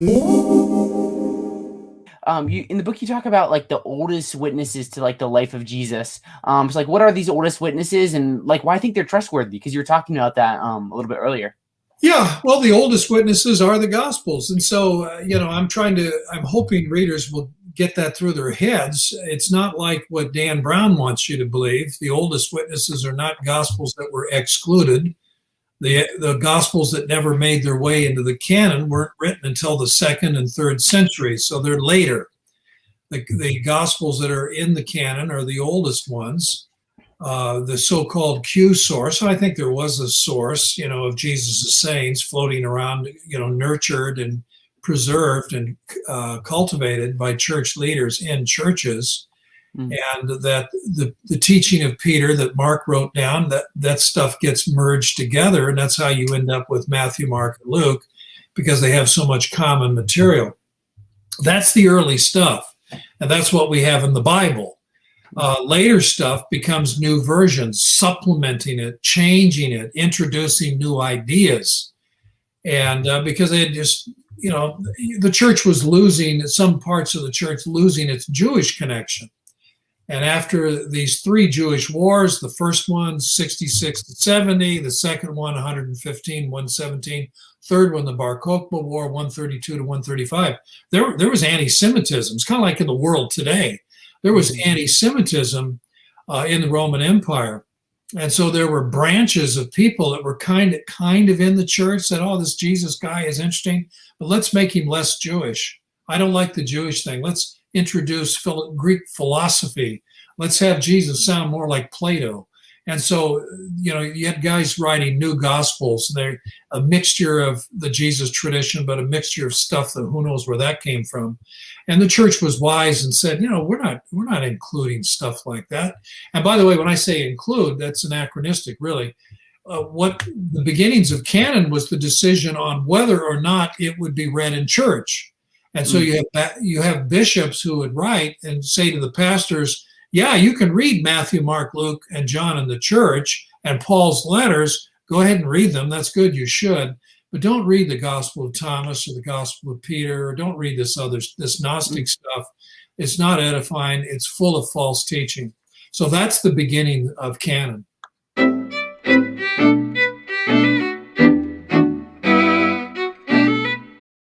You in the book you talk about like the oldest witnesses to like the life of Jesus. So like what are these oldest witnesses and like why I think they're trustworthy? Because you were talking about that a little bit earlier. Yeah, well, the oldest witnesses are the Gospels. And so, I'm hoping readers will get that through their heads. It's not like what Dan Brown wants you to believe. The oldest witnesses are not Gospels that were excluded. The Gospels that never made their way into the canon weren't written until the second and third century, so they're later. The Gospels that are in the canon are the oldest ones. The so-called Q source. I think there was a source, of Jesus' sayings floating around, nurtured and preserved and cultivated by church leaders in churches. Mm. And that the teaching of Peter that Mark wrote down, that stuff gets merged together. And that's how you end up with Matthew, Mark, and Luke, because they have so much common material. That's the early stuff. And that's what we have in the Bible. Later stuff becomes new versions, supplementing it, changing it, introducing new ideas. And because they had just, the church was losing, some parts of the church losing its Jewish connection. And after these three Jewish wars, the first one, 66 to 70, the second one, 115, 117, third one, the Bar Kokhba War, 132 to 135, there was anti-Semitism. It's kind of like in the world today. There was anti-Semitism in the Roman Empire. And so there were branches of people that were kind of in the church, said, oh, this Jesus guy is interesting, but let's make him less Jewish. I don't like the Jewish thing. Let's introduce Greek philosophy. Let's have Jesus sound more like Plato. And so, you had guys writing new gospels. They're a mixture of the Jesus tradition, but a mixture of stuff that who knows where that came from. And the church was wise and said, we're not including stuff like that. And by the way, when I say include, that's anachronistic, really. What the beginnings of canon was the decision on whether or not it would be read in church. And so you have bishops who would write and say to the pastors, yeah, you can read Matthew, Mark, Luke, and John in the church and Paul's letters. Go ahead and read them. That's good. You should. But don't read the Gospel of Thomas or the Gospel of Peter, or don't read this Gnostic stuff. It's not edifying. It's full of false teaching. So that's the beginning of canon.